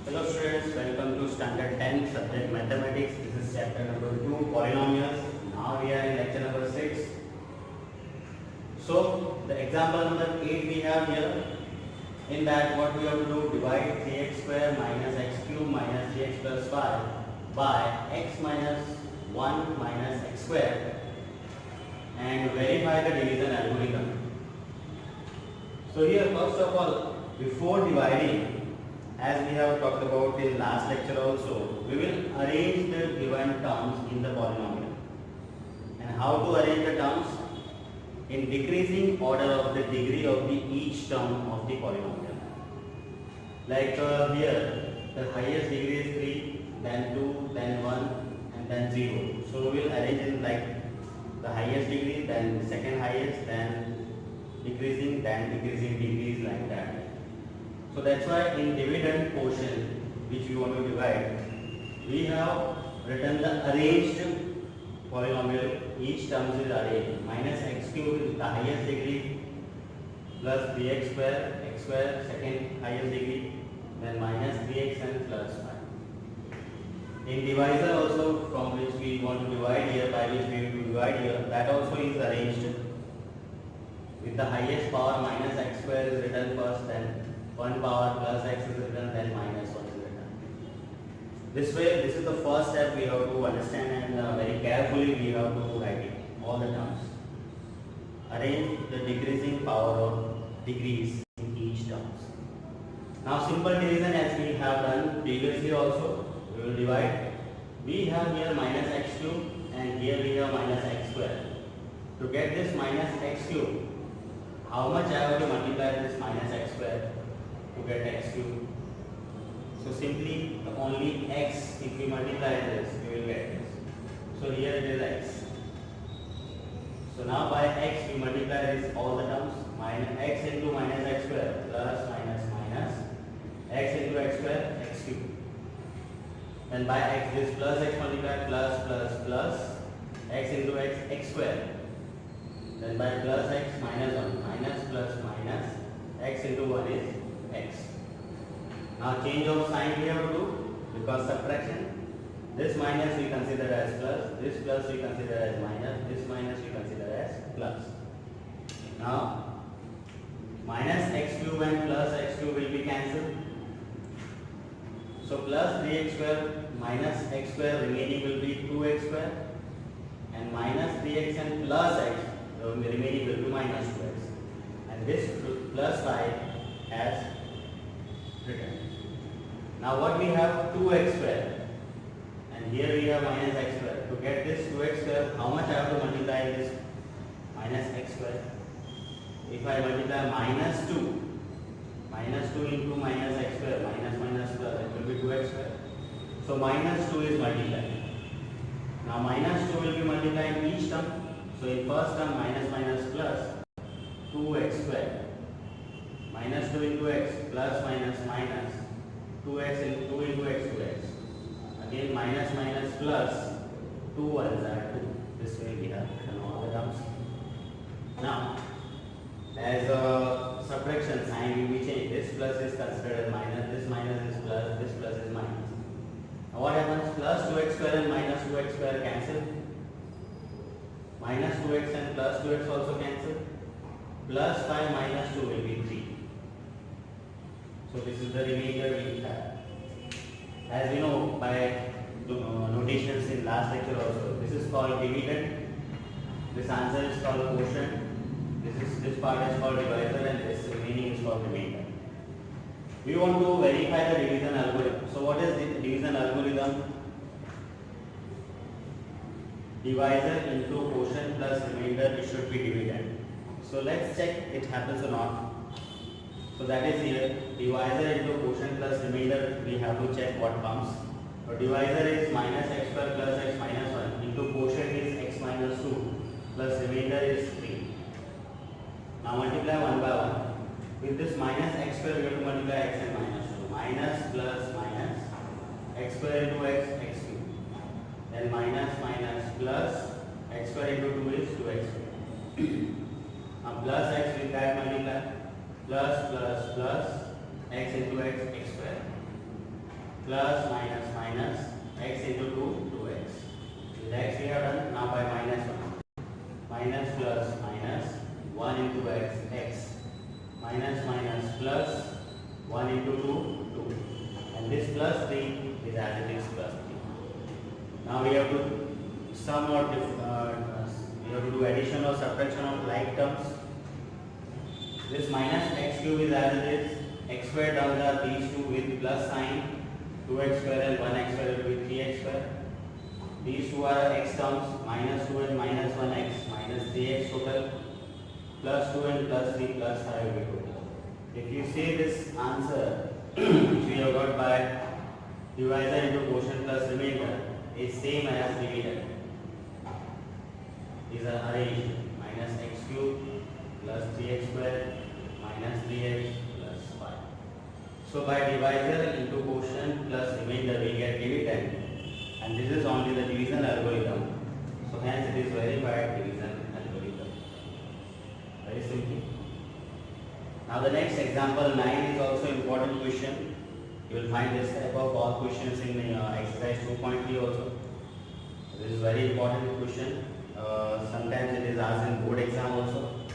Hello students, welcome to standard 10 subject mathematics. This is chapter number 2 polynomials. Now we are in lecture number 6. So the example number 8 we have here. In that what we have to do, divide 3x square minus x cube minus 3x plus 5 by x minus 1 minus x square and verify the division algorithm. So here first of all, before dividing, as we have talked about in last lecture also, we will arrange the given terms in the polynomial. And how to arrange the terms? In decreasing order of the degree of the each term of the polynomial. Like here, the highest degree is 3, then 2, then 1 and then 0. So we will arrange it like the highest degree, then the second highest, then decreasing degrees like that. So that's why in dividend portion which we want to divide, we have written the arranged polynomial. Each term is arranged. Minus x cube is the highest degree, plus 3x square, x square second highest degree, then minus 3x and plus 5. In divisor also, from which we want to divide here, by which we will divide here, that also is arranged with the highest power. Minus x square is written first, then 1 power plus x is written, then minus 1 is written. This way, this is the first step we have to understand, and very carefully we have to write it, all the terms. Arrange the decreasing power of degrees in each terms. Now simple division, as we have done previously also, we will divide. We have here minus x cube and here we have minus x square. To get this minus x cube, how much I have to multiply this minus x square to get x cube? So simply the only x, if we multiply this, we will get this. So here it is x. So now by x we multiply this all the terms. Minus x into minus x square plus minus minus x into x square x cube. Then by x this plus x multiplied plus x into x square. Then by plus x minus 1 minus plus minus x into 1 is x. Now change of sign we have to do, because subtraction. This minus we consider as plus, this plus we consider as minus, this minus we consider as plus. Now minus x cube and plus x cube will be cancelled. So plus 3x square minus x square remaining will be 2x square, and minus 3x and plus x remaining will be minus 2x, and this plus 5 as written. Now what we have, 2x square, and here we have minus x square. To get this 2x square, how much I have to multiply this minus x square? If I multiply minus 2 into minus x square, minus plus, it will be 2x square. So minus 2 is multiplied. Now minus 2 will be multiplied in each term. So in first term minus plus 2x square, minus 2 into x plus minus 2x into 2 into x 2x. Again minus plus 2 ones are 2. This way we have written all the terms. Now as a subtraction sign will be changed. This plus is considered as minus, this minus is plus, this plus is minus. Now what happens? Plus 2x square and minus 2x square cancel. Minus 2x and plus 2x also cancel. Plus 5 minus 2 will be 3. So this is the remainder we have. As we know by notations in last lecture also, this is called dividend. This answer is called quotient. This part is called divisor, and this remaining is called remainder. We want to verify the division algorithm. So what is the division algorithm? Divisor into quotient plus remainder, it should be dividend. So let's check it happens or not. So that is here, divisor into quotient plus remainder, we have to check what comes. So divisor is minus x square plus x minus 1 into quotient is x minus 2 plus remainder is 3. Now multiply 1 by 1. With this minus x square we have to multiply x and minus 2. Minus plus minus x square into x cube. Then minus plus x square into 2 is 2x square. Now plus x with that multiply plus x into x square. plus minus minus x into 2, 2x. With x we have done, now by minus 1. Minus plus minus 1 into x, x. Minus minus plus 1 into 2, 2. And this plus 3 is as it is plus 3. Now we have to sum or we have to do addition or subtraction of like terms. This minus x cube is as it is. X square terms are these two with plus sign. 2x square and 1x square will be 3x square. These two are x terms, minus 2 and minus 1x, minus 3x total, plus 2 and plus 3 plus 5 will be total. If you see this answer, which we have got by divisor into quotient plus remainder, is same as dividend. Is arranged minus x cube plus 3x square minus 3x plus 5. So by divisor into quotient plus remainder we get dividend, and this is only the division algorithm. So hence it is verified division algorithm. Very simple. Now the next example 9 is also important question. You will find this type of all questions in exercise 2.3 also. This is very important question. Sometimes it is asked in board exam also.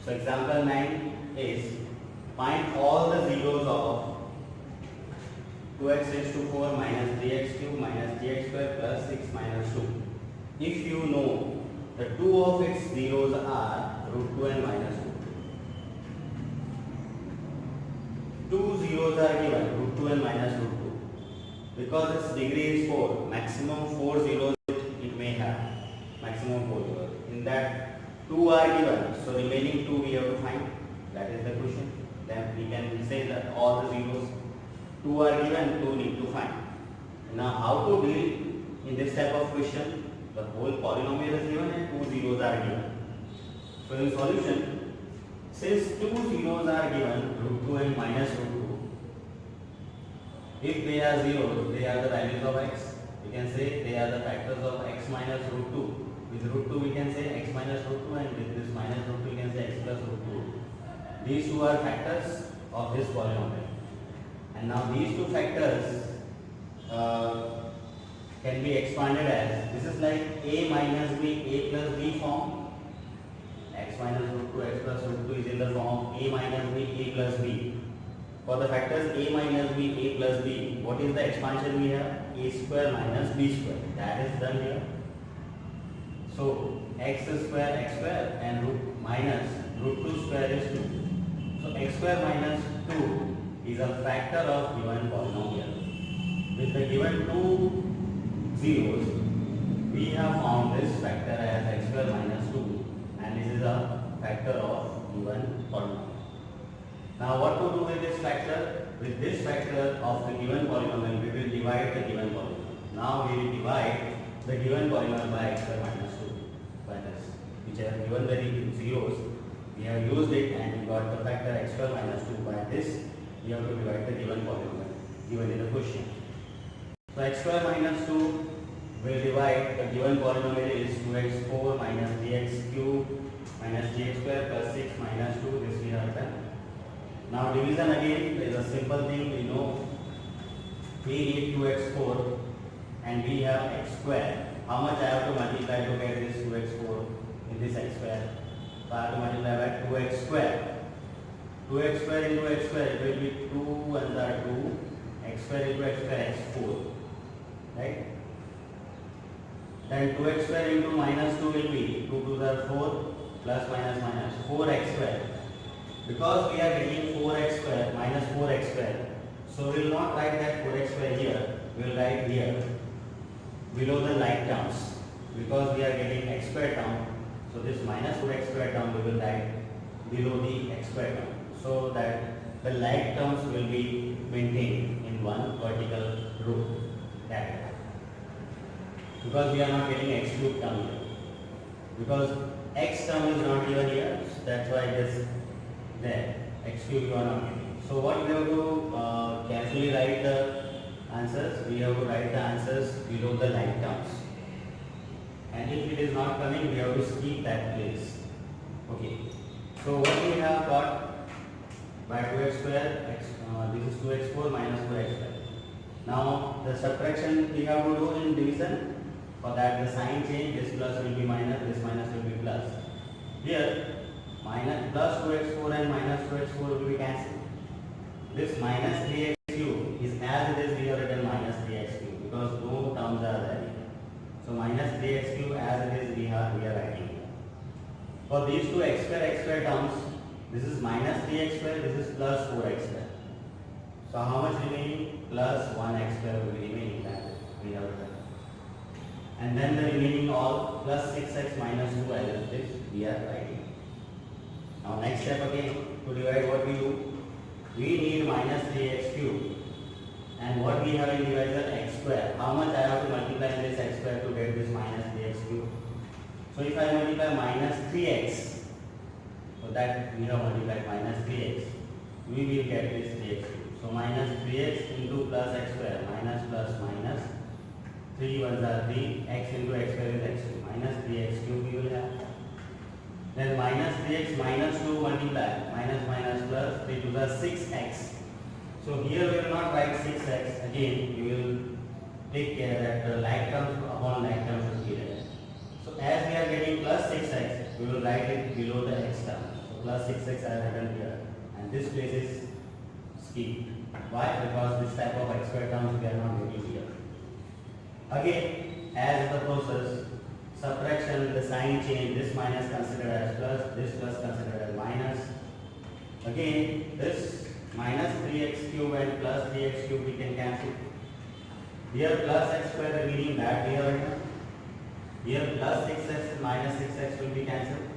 So example 9 is find all the zeros of 2x raised to 4 minus 3x cube minus 3x square plus 6 minus 2. If you know the two of its zeros are root 2 and minus 2. Two zeros are given, root 2 and minus root 2. Because its degree is 4, maximum 4 zeros it may have. Maximum 4 zeros. In that 2 are given, so remaining 2 we have to find. That is the question. Then we can say that all the zeros 2 are given, 2 need to find. Now how to deal in this type of question? The whole polynomial is given and 2 zeros are given. So in solution, since 2 zeros are given, root 2 and minus root 2, if they are zeros, they are the values of x. We can say they are the factors of x minus root 2. With root 2 we can say x minus root 2, and with this minus root 2 we can say x plus root 2. These two are factors of this polynomial. And now these two factors can be expanded as, this is like a minus b, a plus b form. X minus root 2, x plus root 2 is in the form a minus b, a plus b. For the factors a minus b, a plus b, what is the expansion we have? A square minus b square. That is done here. So x square and root minus root 2 square is 2. So x square minus 2 is a factor of given polynomial. With the given two zeros, we have found this factor as x square minus 2, and this is a factor of given polynomial. Now what to do with this factor? With this factor of the given polynomial, we will divide the given polynomial. Now we will divide the given polynomial by x square minus 2 by this, which are given very zeros. We have used it and we got the factor x square minus 2. By this we have to divide the given polynomial given in the question. So x square minus 2 will divide the given polynomial is 2x4 minus 3x cube minus 3x square plus 6 minus 2. This we have done. Now division again is a simple thing. We know we need 2x4 and we have x square. How much I have to multiply to get this 2x4 in this x square? So I have to multiply by 2x square. 2x square into x square, it will be 2 and the 2, x square into x square, x4. Right? Then 2x square into minus 2 will be 2 to the 4 plus minus minus 4x square. Because we are getting 4x square minus 4x square, so we will not write that 4x square here, we will write here below the like terms. Because we are getting x square term, so this minus 4x square term we will write below the x square term, so that the like terms will be maintained in one vertical row. That because we are not getting x cube term here. Because x term is not given here, so that's why it is there. X cube you are not getting. So what we have to carefully write the answers. We have to write the answers below the like terms. And if it is not coming, we have to skip that place. Okay. So what we have got by 2x square, this is 2x4 minus 4x square. Now the subtraction we have to do in division. For that the sign change, this plus will be minus, this minus will be plus. Here minus plus 2x4 and minus 2x4 will be cancelled. This minus 3x cube is as it is, we have written minus 3x cube because no terms are there. So minus 3x cube as it is we are writing here. For these two x square terms, this is minus 3x square, this is plus 4x square. So how much remaining? Plus 1x square will be remaining, that we have written. And then the remaining all plus 6x minus 2 as it is we are writing. Now next step again, to divide what we do? We need minus 3x cube. And what we have in divisor? X square. How much I have to multiply this x square to get this minus 3x cube? So if I multiply minus 3x, so that we have multiplied minus 3x, we will get this 3x cube. So minus 3x into plus x square, minus plus minus, 3 ones are 3, x into x square is x cube, minus 3x cube we will have. Then minus 3x minus 2 multiply, minus minus plus, 3 to the 6x. So here we will not write 6x, again we will take care that the like terms upon like terms should be there. So as we are getting plus 6x, we will write it below the x term. So plus 6x I have written here, and this place is skipped. Why? Because this type of x square terms we are not getting here. Again, as the process, subtraction, the sign change, this minus considered as plus, this plus considered as minus. Again, this minus 3x cube and plus 3x cube we can cancel. Here plus x square meaning that we have written. Here plus 6x and minus 6x will be cancelled,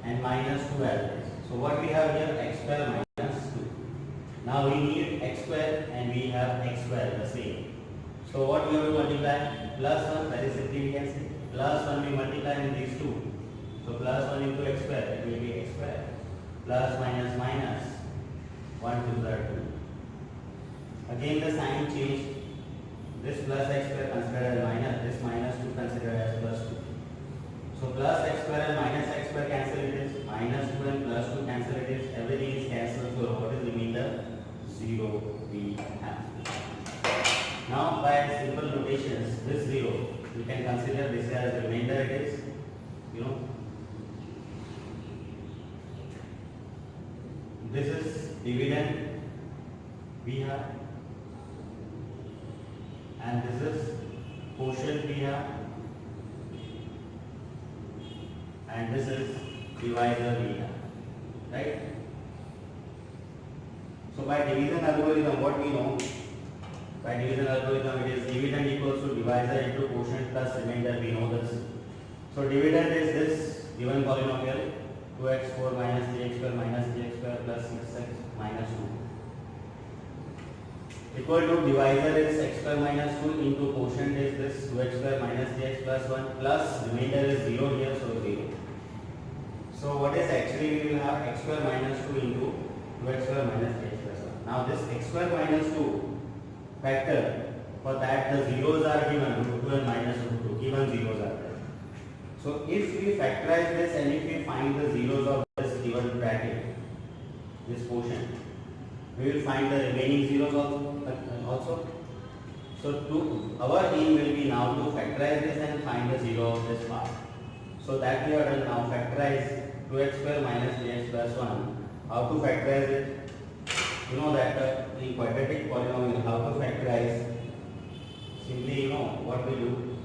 and minus 2 as it is. So what we have here? X square minus 2. Now we need x square and we have x square the same. So what we have to multiply? Plus 1, very simply we can say. Plus 1 we multiply in these two. So plus 1 into x square, it will be x square. Plus minus minus, 1 to the 2. Again the sign changed. This plus x square considered as minus, this minus 2 considered as plus 2. So plus x square and minus x square cancel it is, minus 2 and plus 2 cancel it is, everything is cancelled. So what is the remainder? 0 we have. Now by simple notations, this 0 we can consider this as remainder it is, this is dividend we have, and this is quotient we have, and this is divisor we have, right? So by division algorithm, what we know? By division algorithm, it is dividend equals to divisor into quotient plus remainder. We know this. So dividend is this given polynomial 2x4 minus 3x square minus 3x square plus 6x minus 2. Equal to divisor is x square minus 2 into quotient is this 2x square minus 3x plus 1 plus remainder is 0 here, so 0. So what is actually we will have x square minus 2 into 2x square minus 3x plus 1. Now this x square minus 2 factor, for that the zeros are given, root 2 and minus root 2, given zeros are there. So if we factorize this and if we find the zeros of this given bracket, this quotient, we will find the remaining zeros also. So our aim will be now to factorize this and find the zero of this part. So that we have done now. Factorize 2x square minus 3x plus 1. How to factorize it? You know that the quadratic polynomial, how to factorize? Simply what we do.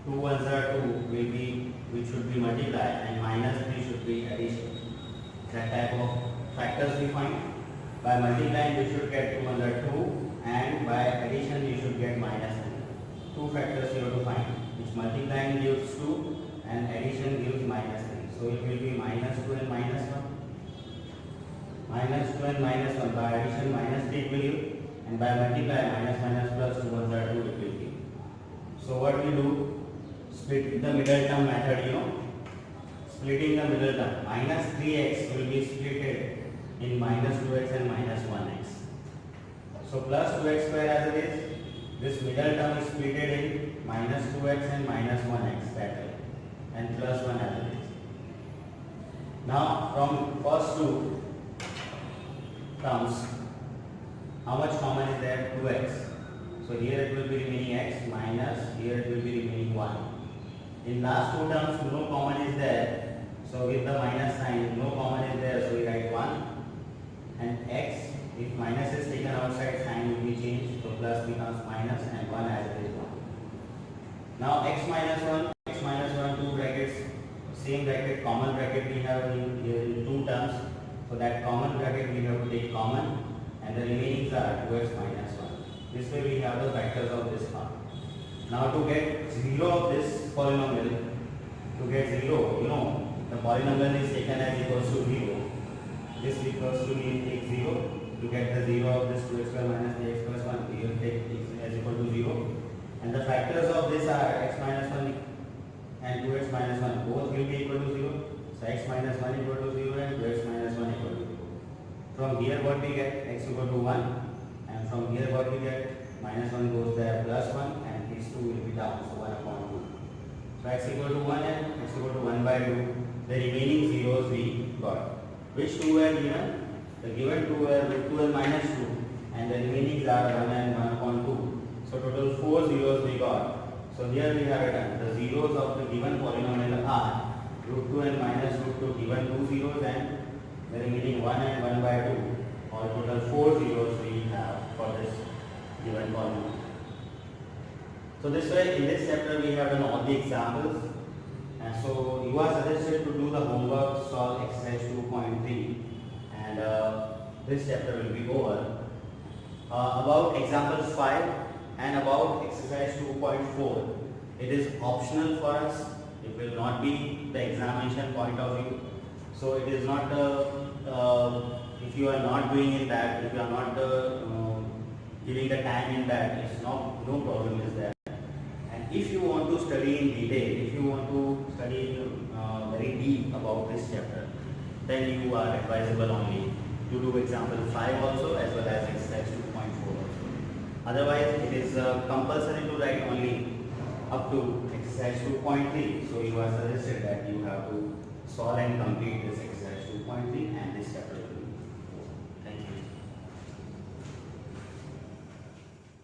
2 ones are 2 will be, which should be multiplied, and minus 3 should be addition. That type of factors we find. By multiplying we should get 2 under 2, and by addition we should get minus 3. Two factors you have to find, which multiplying gives 2 and addition gives minus 3. So it will be minus 2 and minus 1. Minus 2 and minus 1, by addition minus 3 it will give, and by multiply minus minus plus 2 ones are 2 it will give. So what we do? Split the middle term method, splitting the middle term. Minus 3x will be splitted in minus 2x and minus 1x. So plus 2x square as it is, this middle term is splitted in minus 2x and minus 1x that way, and plus 1 as it is. Now from first two terms, how how much common is there? 2x. So here it will be remaining x minus here it will be remaining 1. In last two terms no common is there. So with the minus sign no common is there. So we write 1 and x. If minus is taken outside, sign will be changed. So plus becomes minus and 1 as it is 1. Now x minus 1, two brackets, same bracket, common bracket we have in two terms. So that common bracket we have to take common and the remainings are 2x minus 1. This way we have the factors of this part. Now to get 0 of this polynomial, to get 0, you know, the polynomial is taken as equals to 0. This equals to mean take 0. To get the 0 of this 2x square minus ax plus 1, we will take x as equal to 0. And the factors of this are x minus 1 and 2x minus 1 both will be equal to 0. So x minus 1 equal to 0 and 2x minus 1 equal to 0. From here what we get? X equal to 1 and from here what we get? Minus 1 goes there plus 1 and these 2 will be down. So 1 upon 2. So x equal to 1 and x equal to 1 by 2. The remaining zeros we got. Which 2 were given? The given 2 were root 2 and minus 2 and the remaining are 1 and 1 upon 2. So total 4 zeros we got. So here we have written the zeros of the given polynomial are root 2 and minus root 2 given 2 zeros and the remaining 1 and 1 by 2 or total 4 zeros we have for this given polynomial. So this way in this chapter we have done all the examples and so you are suggested to do the homework, solve exercise 2.3 and this chapter will be over. About example 5 and about exercise 2.4, it is optional for us. It will not be the examination point of view. So it is not if you are not doing in that, if you are not giving the time in that, it's no problem is there. And if you want to study in detail, if you want to study very deep about this chapter, then you are advisable only to do example 5 also as well as exercise 2.4 also. Otherwise, it is compulsory to write only up to exercise 2.3. So you are suggested that you have to solve and complete this exercise 2.3 and this chapter will be